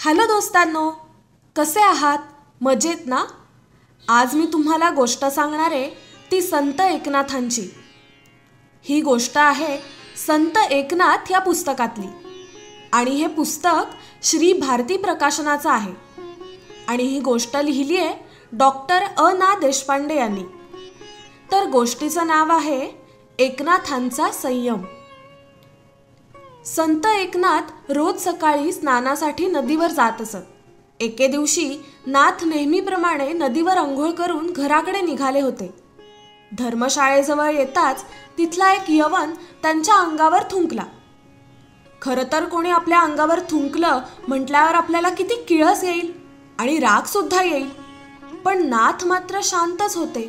Hello दोस्तांनो, कसे आहात? मजेत ना? आज मी तुम्हाला गोष्ट सांगणार आहे ती संत एकनाथांची। ही गोष्ट आहे संत एकनाथ या पुस्तकातली आणि हे पुस्तक श्री भारती प्रकाशनाचं आहे आणि ही गोष्ट लिहिली आहे डॉक्टर ना देशपांडे यांनी। तर गोष्टीचं नाव आहे एकनाथांचा संयम। संत एकनाथ रोज सकाळी स्नानासाठी नदीवर जात असत। एके दिवशी नाथ नेहमीप्रमाणे नदीवर अंघोळ करून घराकडे निघाले होते। धर्मशाळेजवळ येताच तिथला एक यवन त्यांच्या अंगावर थुंकला। खरं तर कोणी आपल्या अंगावर थुंकलं म्हटल्यावर आपल्याला किती किळस येईल आणि राग सुद्धा येईल, पण नाथ मात्र शांतच होते।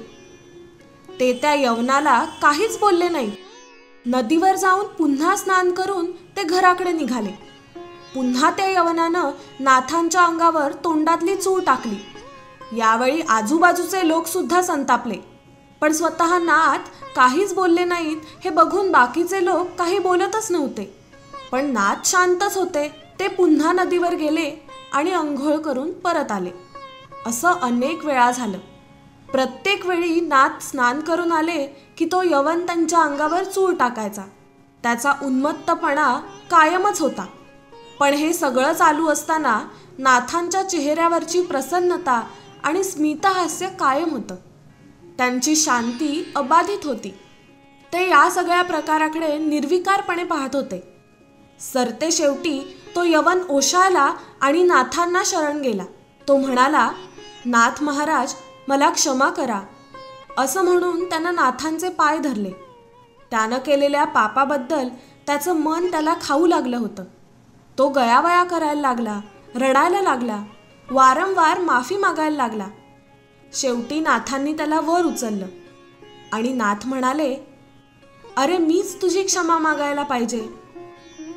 ते त्या यवनाला काहीच बोलले नाही। नदीवर जाऊन पुन्हा स्नान करून ते घराकडे निघाले। पुन्हा त्या यवनानं नाथांच्या अंगावर तोंडातली चूळ टाकली। यावेळी आजूबाजूचे लोक सुद्धा संतापले, पण स्वतः नाथ काहीच बोलले नाहीत हे बघून बाकीचे लोक काही बोलतच नव्हते। पण नाथ शांतच होते। ते पुन्हा नदीवर गेले आणि अंघोळ करून परत आले। असं अनेक वेळा झालं। प्रत्येक वेळी नाथ स्नान करून आले की तो यवन त्यांच्या अंगावर चूळ टाकायचा। त्याचा उन्मत्तपणा कायमच होता। पण हे सगळं चालू असताना नाथांच्या चेहऱ्यावरची प्रसन्नता आणि स्मितहास्य कायम होतं। त्यांची शांती अबाधित होती। ते या सगळ्या प्रकाराकडे निर्विकारपणे पाहत होते। सरते शेवटी तो यवन ओशाळला आणि नाथांना शरण गेला। तो म्हणाला, नाथ महाराज, मला क्षमा करा। असं म्हणून त्यानं नाथांचे पाय धरले। त्यानं केलेल्या पापाबद्दल त्याचं मन त्याला खाऊ लागलं होतं। तो गयावया करायला लागला, रडायला लागला, वारंवार माफी मागायला लागला। शेवटी नाथांनी त्याला वर उचललं आणि नाथ म्हणाले, अरे मीच तुझी क्षमा मागायला पाहिजे।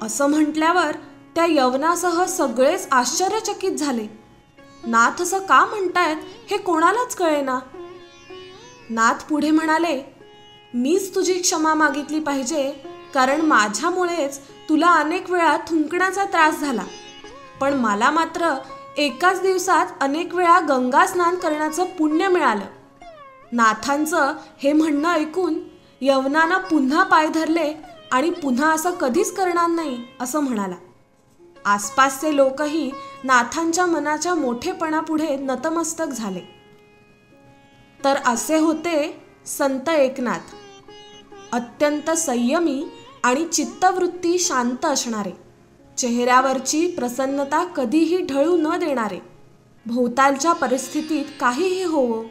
असं म्हटल्यावर त्या यवनासह सगळेच आश्चर्यचकित झाले। नाथ असं का म्हणतायत हे कोणालाच कळेना। नाथ पुढे म्हणाले, मीच तुझी क्षमा मागितली पाहिजे, कारण माझ्यामुळेच तुला अनेक वेळा थुंकण्याचा त्रास झाला, पण मला मात्र एकाच दिवसात अनेक वेळा गंगा स्नान करण्याचं पुण्य मिळालं। नाथांचं हे म्हणणं ऐकून यवनानं पुन्हा पाय धरले आणि पुन्हा असं कधीच करणार नाही असं म्हणाला। आसपासचे लोकही नाथांच्या मनाच्या मोठेपणापुढे नतमस्तक झाले। तर असे होते संत एकनाथ, अत्यंत संयमी आणि चित्तवृत्ती शांत असणारे, चेहऱ्यावरची प्रसन्नता कधीही ढळू न देणारे, भोवतालच्या परिस्थितीत काहीही होवो,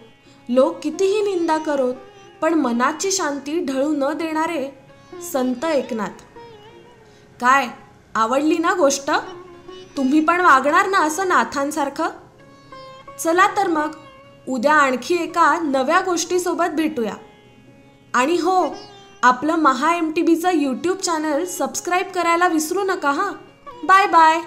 लोक कितीही निंदा करोत, पण मनाची शांती ढळू न देणारे संत एकनाथ। काय आवडली ना गोष्ट? तुम्ही पण वागणार ना असं नाथांसारखं? चला तर मग उद्या आणखी एका नव्या गोष्टीसोबत भेटूया। आणि हो, आपलं महा MTBचं YouTube चॅनल सबस्क्राईब करायला विसरू नका हां। Bye bye.